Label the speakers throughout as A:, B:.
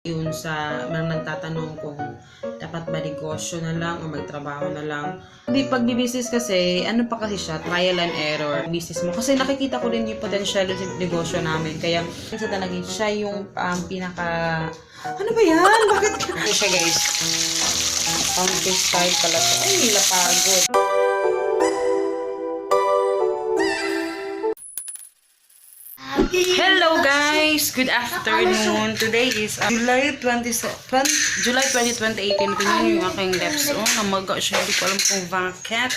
A: Yun sa mga nagtatanong kung dapat ba negosyo na lang o magtrabaho na lang. Hindi, pag business kasi, ano pa kasi siya, trial and error business mo. Kasi nakikita ko rin yung potential sa negosyo namin. Kaya, sa talaga, siya yung pinaka... Ano ba yan? Bakit? Ito siya guys. Country style pala to. Ay, lapagod. Hello guys! Good afternoon. Today is July 2018. Tingnan niyo yung aking lips. Oh, namaga siya. Hindi ko alam kung bakit.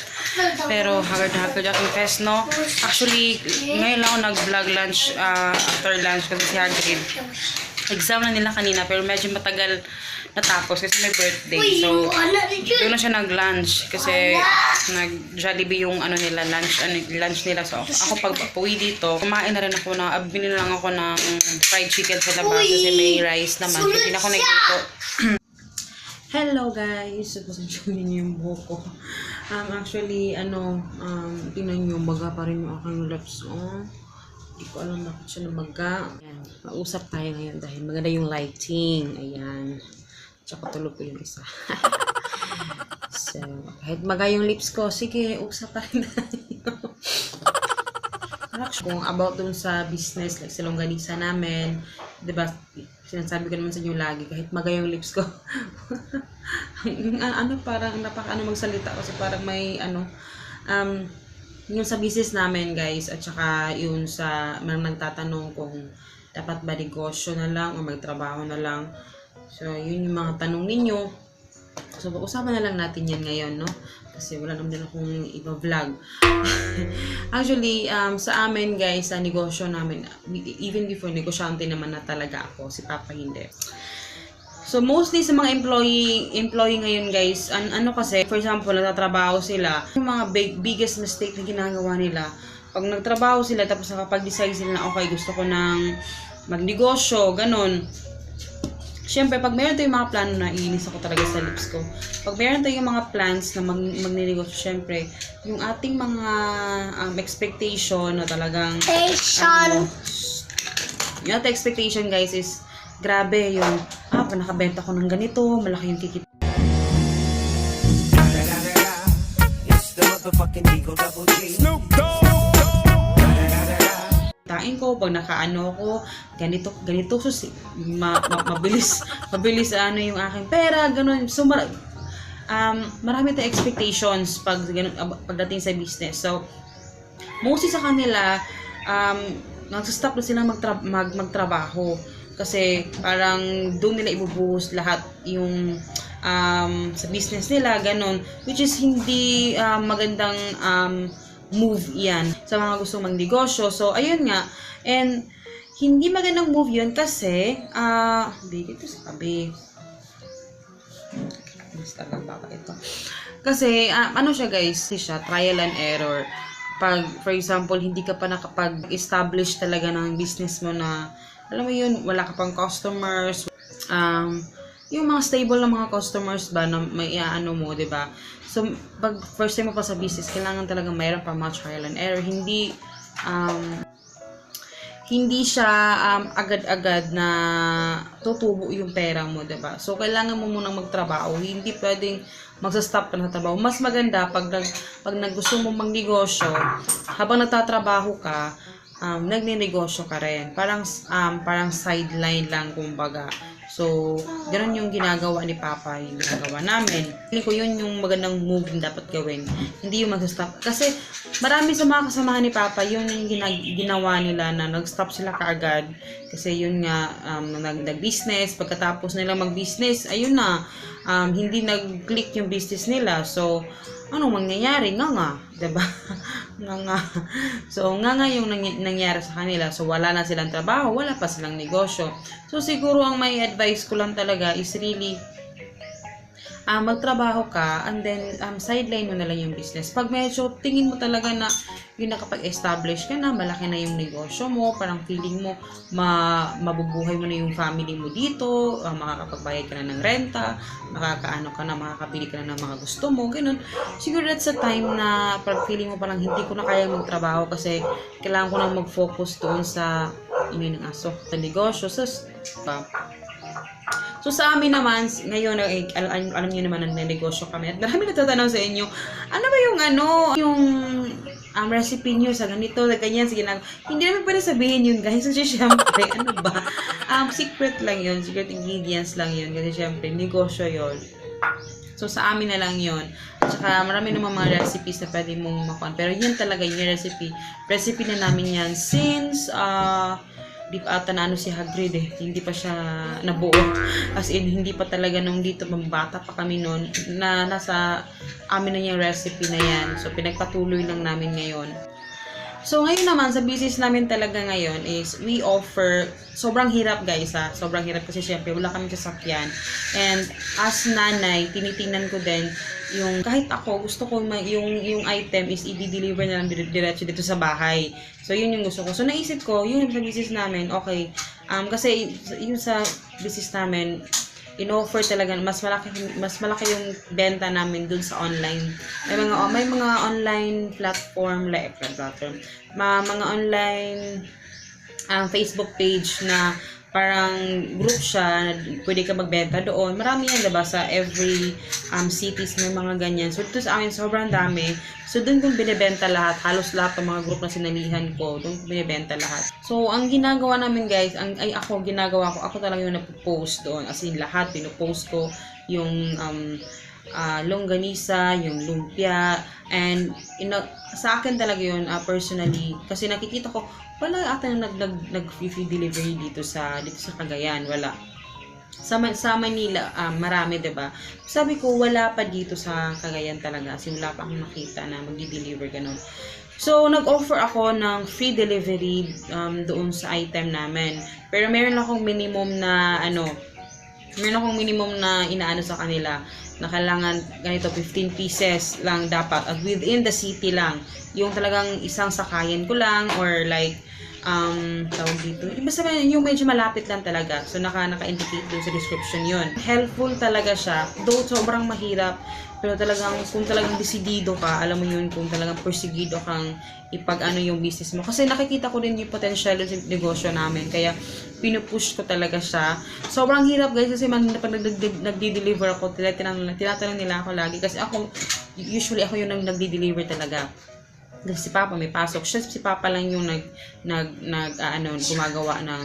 A: Pero hagard-hagard aking face, no? Actually, ngayon lang ako nag-vlog lunch after lunch kasi si Hagrid. Exam na nila kanina pero medyo matagal natapos kasi may birthday. So, doon na siya nag-lunch kasi nag-Jollibee yung nila, lunch nila. So, ako pag pauwi dito, kumain na rin ako binili lang ako ng fried chicken sa labas kasi may rice naman. Kasi hindi na ako nagluto. Hello guys! Pasensya niyo yung buhok ko. Actually, tingnan niyo, baga pa rin yung aking lips. Hindi ko alam bakit siya namaga. Ayan. Mausap tayo ngayon dahil maganda yung lighting. Ayan. Tsaka tulog ko yung isa. So, kahit maga yung lips ko, sige, usap pa rin tayo. Kung about dun sa business, like sa longganisa namin, diba, sinasabi ko naman sa inyo lagi, kahit maga yung lips ko. Parang napaka magsalita kasi parang may yung sa business namin guys, at saka yung sa mga nagtatanong kung dapat ba negosyo na lang o magtrabaho na lang. So, yun yung mga tanong ninyo. So, usapan na lang natin yan ngayon, no? Kasi wala naman din akong iba-vlog. Actually, sa amin guys, sa negosyo namin, even before negosyante naman na talaga ako, si Papa hindi. So, mostly sa mga employee ngayon guys, kasi, for example, nagtatrabaho sila, yung mga biggest mistake na ginagawa nila, pag nagtrabaho sila, tapos nakapag-decide sila na, okay, gusto ko ng magnegosyo, ganun. Siyempre, pag meron tayong mga plano na, iinis ako talaga sa lips ko. Pag meron tayong mga plans na magnegosyo, siyempre, yung ating mga expectation na talagang, yung ating expectation guys is, grabe yung, nakabenta ko ng ganito, malaki yung kikita. Tain ko, pag nakaano ko, ganito, mabilis yung aking pera, ganun. So, marami tayong expectations pagdating sa business. So, mostly sa kanila, nagsastop na sila magtrabaho. Kasi parang doon nila ibubuhos lahat yung sa business nila, ganun. Which is hindi magandang move yan sa mga gustong magnegosyo. So, ayun nga. And, hindi magandang move yun kasi, dito sa tabi. Kasi, siya guys? Siya, trial and error. Pag, for example, hindi ka pa nakapag-establish talaga ng business mo na alam mo yun, wala ka pang customers, yung mga stable na mga customers ba na may mo, diba? So, pag first time mo pa sa business, kailangan talaga mayroon pa mga trial and error. Hindi siya agad-agad na tutubo yung pera mo, diba? So, kailangan mo munang magtrabaho. Hindi pwedeng magsa-stop ka na sa trabaho. Mas maganda pag gusto mo magnegosyo, habang nagtatrabaho ka, nagnenegosyo ka rin. Parang sideline lang kumbaga. So, ganun yung ginagawa ni Papa, yung ginagawa namin. Hindi ko yun yung magandang move na dapat gawin. Hindi yung mag-stop. Kasi marami sa mga kasamahan ni Papa, yun yung ginawa nila na nag-stop sila kaagad. Kasi yun nga, nag-business. Pagkatapos nila mag-business, ayun na, hindi nag-click yung business nila. So, anong mangyayari? Nga. Diba? Nga. So, nga yung nangyari sa kanila. So, wala na silang trabaho, wala pa silang negosyo. So, siguro ang may advice ko lang talaga is really magtrabaho ka and then sideline mo na lang yung business. Pag medyo tingin mo talaga na yung nakapag-establish ka na, malaki na yung negosyo mo, parang feeling mo mabubuhay mo na yung family mo dito, makakapagbayad ka na ng renta, makakabili ka na ng mga gusto mo, ganun. Siguro that's the time na pag feeling mo parang hindi ko na kaya magtrabaho kasi kailangan ko na mag-focus doon sa sa negosyo, sa So sa amin naman, ngayon, alam niyo naman na negosyo kami. At marami nagtatanong sa inyo, ano ba yung recipe niyo sa ganito, sa ganyan, sige na. Hindi namin pwede sabihin yun, guys. Kasi syempre, ano ba? Secret lang yun, secret ingredients lang yun. Kasi syempre, negosyo yun. So, sa amin na lang yun. At saka, marami naman mga recipes na pwede mong makuha. Pero yun talaga yung recipe. Recipe na namin yan since, di pa ata na si Hagrid eh. Hindi pa siya nabuo. As in, hindi pa talaga nung dito, bata pa kami noon, na nasa amin na yung recipe na yan. So, pinagpatuloy lang namin ngayon. So, ngayon naman, sa business namin talaga ngayon is we offer, sobrang hirap guys ha. Sobrang hirap kasi syempre wala kami sasakyan. And as nanay, tinitingnan ko din yung, kahit ako, gusto ko yung item is i-deliver na lang diretso dito sa bahay. So, yun yung gusto ko. So, naisip ko, yun sa business namin, okay. Kasi yung sa business namin, in-offer talaga mas malaki yung benta namin dun sa online. May mga online platform mga online Facebook page na parang group siya, pwede ka magbenta doon. Marami yan, diba? Sa every cities may mga ganyan. So, ito sa amin, sobrang dami. So, doon kong binibenta lahat. Halos lahat ng mga group na sinalihan ko, doon kong binibenta lahat. So, ang ginagawa namin, guys, ako talaga yung napopost doon. As in, lahat, pinopost ko yung longganisa, yung lumpia, and sa akin talaga yun, personally, kasi nakikita ko, wala ata nag-free delivery dito sa Cagayan, wala. Sa Manila, marami, 'di ba? Sabi ko, wala pa dito sa Cagayan talaga, kasi wala pa akong nakita na magdi-deliver ganun. So, nag-offer ako ng free delivery doon sa item namin. Pero meron akong minimum na inaano sa kanila na kailangan ganito 15 pieces lang dapat at within the city lang, yung talagang isang sakayan ko lang or like tawag dito, basta yung medyo malapit lang talaga. So naka-indicate dun sa description yun. Helpful talaga siya, though sobrang mahirap, pero kung talagang desidido ka, alam mo yun, kung talagang persigido kang ipag-ano yung business mo. Kasi nakikita ko din yung potential sa negosyo namin, kaya pinupush ko talaga siya. Sobrang hirap guys, kasi pag nagdi-deliver ako, tinatanong nila ako lagi, kasi usually ako yung nagdi-deliver talaga. Si Papa may pasok. Si Papa lang yung gumagawa ng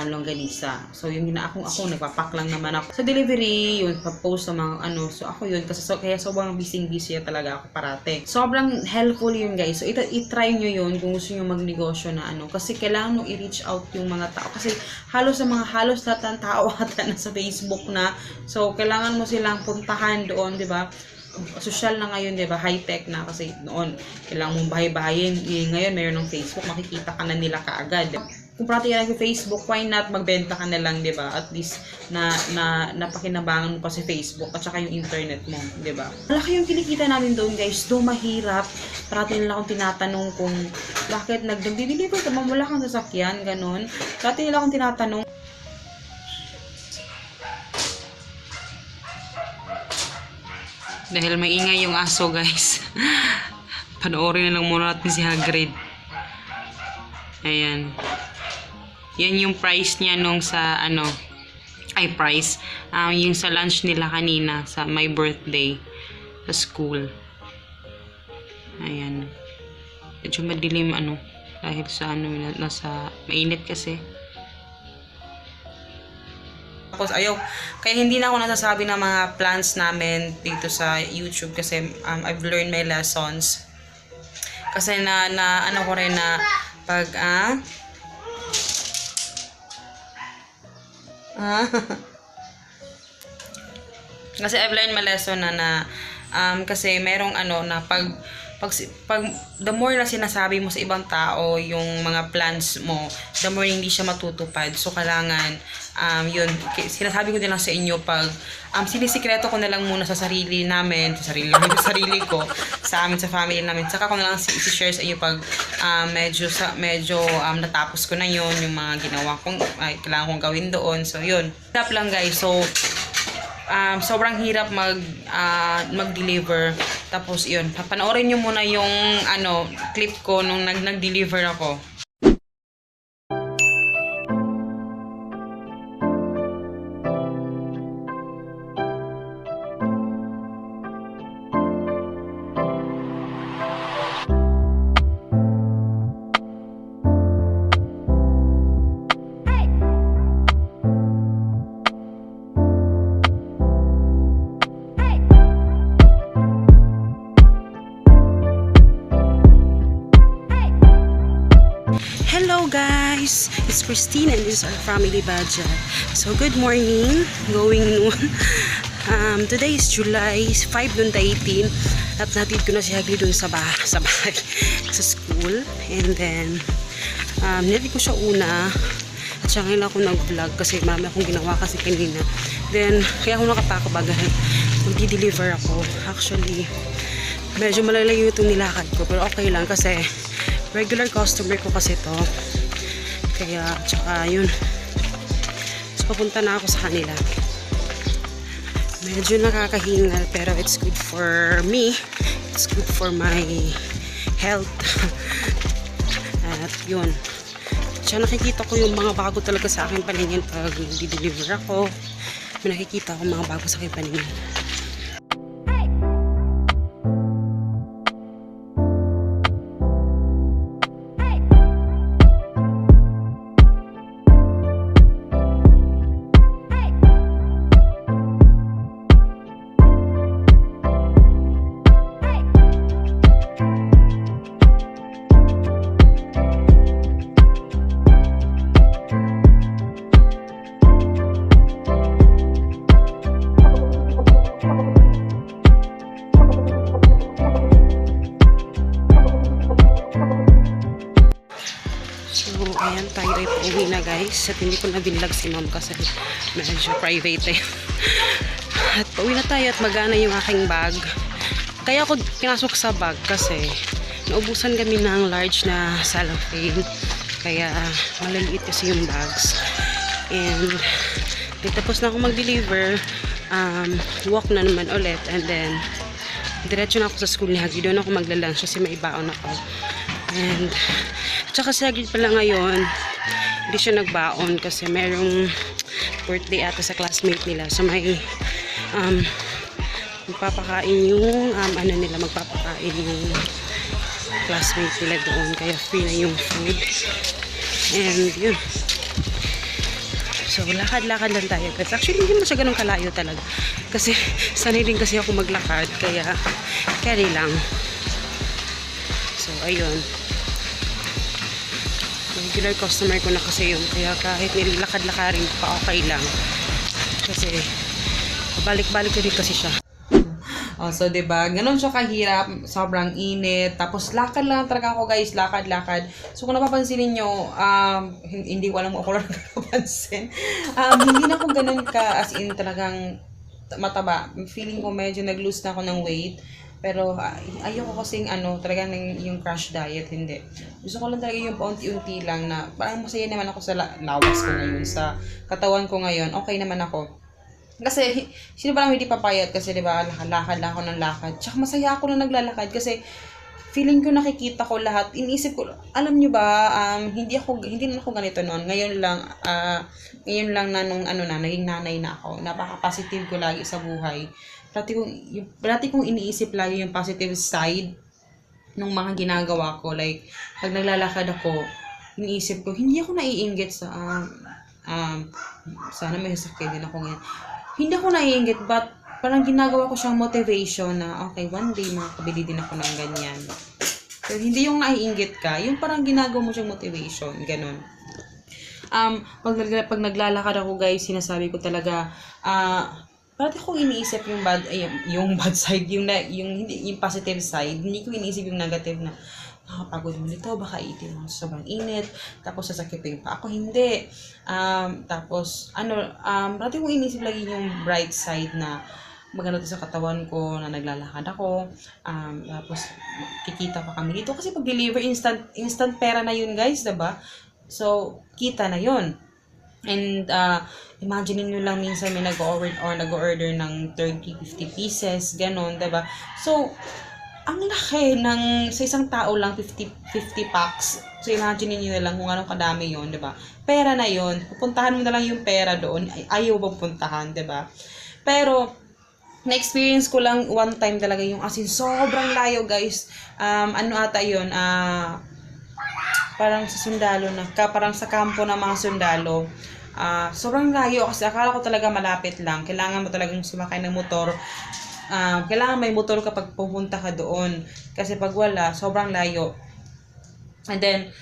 A: longganisa. So, yung ako nagpapak lang naman ako. Sa delivery, yung pa-post sa mga so ako yun, kaya sobrang busy talaga ako parate. Sobrang helpful yun guys. So, i-try nyo yun kung gusto nyo magnegosyo na kasi kailangan mo i-reach out yung mga tao. Kasi halos lahat ng tao ata na sa Facebook na. So, kailangan mo silang puntahan doon, di ba? Social na ngayon, di ba? High-tech na kasi noon, kailangan mong bahay-bahayin. Ngayon, mayroon ng Facebook, makikita ka na nila kaagad. Kung practical sa Facebook, why not magbenta ka na lang, di ba? At least, napakinabangan mo pa si Facebook at saka yung internet mo, di ba? Malaki yung kinikita namin doon, guys. Doon mahirap. Parati nila akong tinatanong kung bakit nag-deliver ka, wala kang sasakyan, ganun. Parati nila akong tinatanong. Dahil may ingay yung aso, guys. Panoorin na lang muna natin si Hagrid. Ayan. Yan yung price niya nung sa yung sa lunch nila kanina sa my birthday sa school. Ayan. Medyo madilim dahil sa nasa mainit kasi. Tapos kaya hindi na ako nasasabi ng mga plans namin dito sa YouTube kasi I've learned my lessons. Kasi ko rin na pag kasi I've learned my lesson na kasi merong na pag the more na sinasabi mo sa ibang tao yung mga plans mo, the more hindi siya matutupad. So, kailangan, yun, sinasabi ko din lang sa inyo pag, sinisikreto ko na lang muna sa sarili ko, sa amin, sa family namin. Saka ko na lang i-share sa inyo pag, medyo natapos ko na yun, yung mga ginawa kong, kailangan kong gawin doon. So, yun. Stop lang guys. So, sobrang hirap mag-deliver. Tapos yun, panoorin nyo muna yung clip ko nung nag-deliver ako.
B: guys, it's Christine and this is our family budget. So good morning, going noon. Today is July 5, 2018 at natid ko na si Hagli dun sa bahay, sa school. And then, nilagay ko siya una at siya ngayon ako nag-vlog kasi marami akong ginawa kasi kanina. Then, kaya ako nakapakabagal. Magdi-deliver ako. Actually, medyo malalayo itong nilakad ko pero okay lang kasi regular customer ko kasi to. Kaya, tsaka yun. So, papunta na ako sa kanila. Medyo nakakahingal pero it's good for me. It's good for my health. At yun. So, nakikita ko yung mga bago talaga sa aking paningin pag di-deliver ako. May nakikita ko mga bago sa aking paningin. Ayan, tayo ay pauwi na guys. At hindi ko na binlag si ma'am kasi medyo private eh. At pauwi na tayo at magana yung aking bag. Kaya ako pinasok sa bag kasi naubusan kami ng large na cellophane. Kaya malaliit kasi yung bags. And tapos na ako mag-deliver. Walk na naman ulit. And then diretso na ako sa school ni Hagi. Doon ako magla-lunch kasi may baon ako. And tsaka si Hagrid pala ngayon, hindi siya nagbaon kasi merong birthday ata sa classmate nila. So may magpapakain yung magpapakain yung classmate nila doon. Kaya free na yung food. And yun. So lakad-lakad lang tayo. But actually hindi mo siya ganun kalayo talaga. Kasi sanay din kasi ako maglakad. Kaya carry lang. So ayun. Regular customer ko na kasi yun. Kaya kahit nilakad-lakarin pa okay lang. Kasi balik-balik ko din kasi siya.
A: Oh, so, diba? Ganon siya kahirap. Sobrang init. Tapos, lakad lang talaga ako, guys. Lakad-lakad. So, kung napapansinin nyo, hindi ko alam kung ako lang napapansin. Hindi na ako ganon ka, as in talagang mataba. Feeling ko medyo nag-lose na ako ng weight. Pero, ayoko kasing talagang yung crash diet, hindi. Gusto ko lang talaga yung paunti-unti lang na parang masaya naman ako sa lawas ko ngayon, sa katawan ko ngayon, okay naman ako. Kasi, sino ba lang hindi papayat kasi, diba, lakad lang ako ng lakad. Tsaka masaya ako na naglalakad kasi feeling ko nakikita ko lahat. Iniisip ko, alam nyo ba, hindi na ako ganito noon. Ngayon lang na nung naging nanay na ako. Napaka-positive ko lagi sa buhay. Dati kong iniisip lagi yung positive side ng mga ginagawa ko. Like, pag naglalakad ako, iniisip ko, hindi ako naiinggit sa, sana may sakit din ako ngayon. Hindi ako naiinggit, but parang ginagawa ko siyang motivation na, okay, one day makakabili din ako ng ganyan. So, hindi yung naiinggit ka, yung parang ginagawa mo siyang motivation, ganun. Pag naglalakad ako, guys, sinasabi ko talaga, parati kong iniisip yung bad side, yung positive side. Hindi ko iniisip yung negative na nakapagod mo nito, baka itin mo sobrang init, tapos sasakitin pa ako, hindi. Tapos parati kong iniisip lagi yung bright side na maganda sa katawan ko, na naglalakad ako. Tapos kikita pa kami dito kasi pag deliver instant pera na yun, guys, diba? So kita na yun. And imagine nyo lang minsan may nag-order ng 30-50 pieces, ganon, diba? So, ang laki ng sa isang tao lang 50 packs. So, imagine nyo na lang kung anong kadami yon, diba? Pera na yon. Pupuntahan mo na lang yung pera doon. Ayaw bang puntahan, diba? Pero, na-experience ko lang one time talaga yung as in sobrang layo, guys. Ata yun? Parang sa sundalo na, parang sa kampo ng mga sundalo. Sobrang layo kasi akala ko talaga malapit lang. Kailangan mo talagang sumakay ng motor. Kailangan may motor kapag pupunta ka doon. Kasi pag wala, sobrang layo. And then,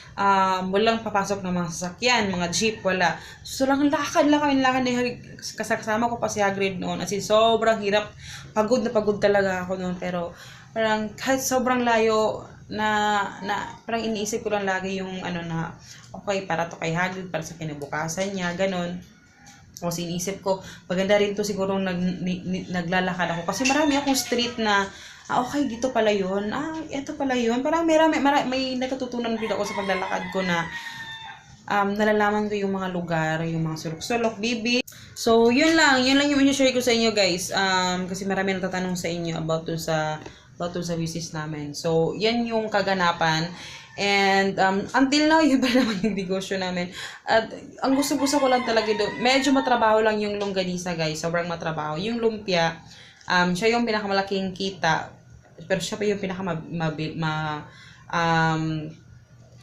A: walang papasok ng mga sasakyan, mga jeep, wala. So, lang lakad ni kasama ko pa si Hagrid noon. As in, sobrang hirap. Pagod na pagod talaga ako noon. Pero, parang kahit sobrang layo, parang iniisip ko lang lagi yung na, okay, para to kay Hagrid, para sa kinabukasan niya, ganun. Kasi iniisip ko, maganda rin to siguro naglalakad ako. Kasi marami akong street na, okay, dito pala yun. Ito pala yun. Parang may natututunan din ako sa paglalakad ko na nalalaman ko yung mga lugar, yung mga sulok-sulok, bibi. So, yun lang yung i-share ko sa inyo, guys. Kasi marami natatanong sa inyo about sa business namin. So, yan yung kaganapan. And until now, yun pa naman yung negosyo namin. At ang gusto-gusto ko lang talaga doon, medyo matrabaho lang yung longganisa, guys. Sobrang matrabaho. Yung lumpia, siya yung pinakamalaking kita. Pero siya pa yung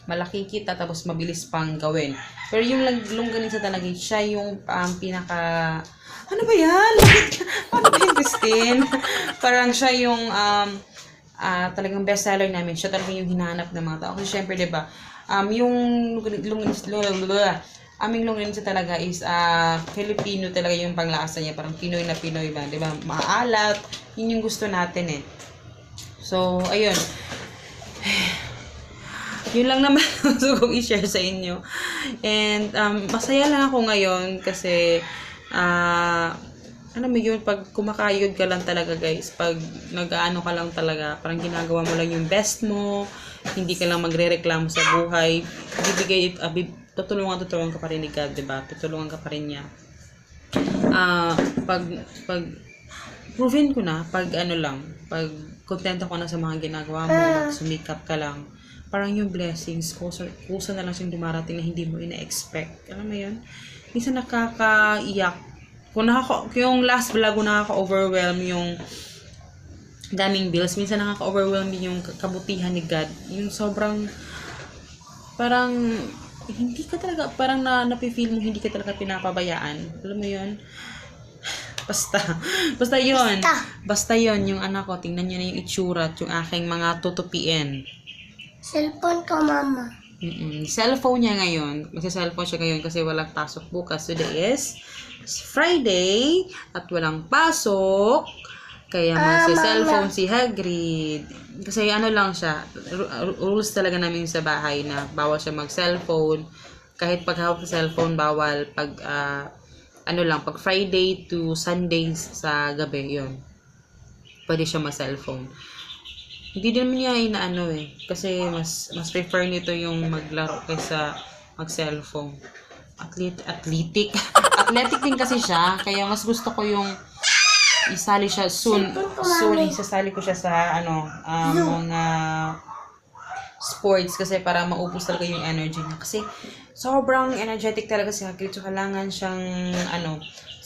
A: malaking kita, tapos mabilis pang gawin. Pero yung longganisa talaga, siya yung pinaka... Ano ba yan? Ano ba yung Christine? Parang siya yung... talagang bestseller namin. Siya talaga yung hinahanap ng mga tao. Kasi syempre, diba, yung aming longganisa talaga is Filipino talaga yung panglasa niya. Parang Pinoy na Pinoy ba? Diba? Maalat. Yun yung gusto natin eh. So, ayun. Yun lang naman gusto kong i-share sa inyo. And masaya lang ako ngayon kasi mo yun, pag kumakayod ka lang talaga, guys, pag nag-aano ka lang talaga, parang ginagawa mo lang yung best mo, hindi ka lang magre-reklamo sa buhay, tutulungan ka pa rin ni God, diba? Tutulungan ka pa rin niya. Pag proven ko na, pag kontento ko na sa mga ginagawa mo, sumikap ka lang, parang yung blessings, kusa na lang siyang dumarating na hindi mo ina-expect. Alam mo yun? Minsan nakakaiyak. Yung last vlog ko nakaka-overwhelm yung daming bills. Minsan nakaka-overwhelm din yung kabutihan ni God. Yung sobrang, parang, hindi ka talaga, parang napifeel mo hindi ka talaga pinapabayaan. Alam mo yun? Basta yun. Basta yun, yung anak ko, tingnan nyo na yung itsura at yung aking mga tutupiin.
C: Cellphone ko, mama.
A: Cellphone niya ngayon. Magsa-cellphone siya ngayon kasi walang pasok bukas. Today is Friday at walang pasok. Kaya magsa-cellphone si Hagrid. Kasi lang siya. Rules talaga namin sa bahay na bawal siya mag-cellphone. Kahit pag hawak sa cellphone, bawal. Pag pag Friday to Sundays sa gabi, yun. Pwede siya mag-cellphone. Hindi din niya inaano kasi mas prefer nito yung maglaro kaysa mag-cellphone. Athletic din kasi siya, kaya mas gusto ko yung isali siya soon isasali ko siya sa mga sports kasi para maubos talaga yung energy niya. Kasi sobrang energetic talaga si Hagrid, so kailangan siyang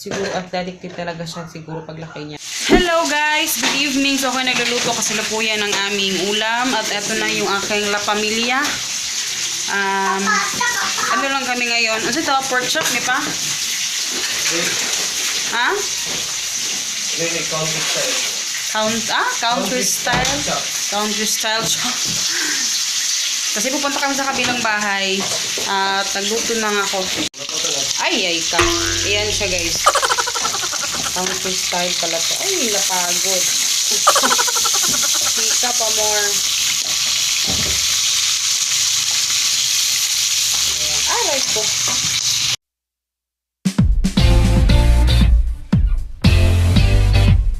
A: siguro athletic din talaga siya siguro paglaki niya. Hello guys! Good evening! So ako nagluluto kasalukuyan ng aming ulam at eto na yung aking La Familia. Ano lang kami ngayon? Ano ito? Pork chop, may pa? Ha? Country style? Country style chop. Kasi pupunta kami sa kabilang bahay at nagluto lang ako. Ay ka. Ayan siya, guys. Country style pala to. Ay, napagod. Sika pa more. Ayan. Rice po.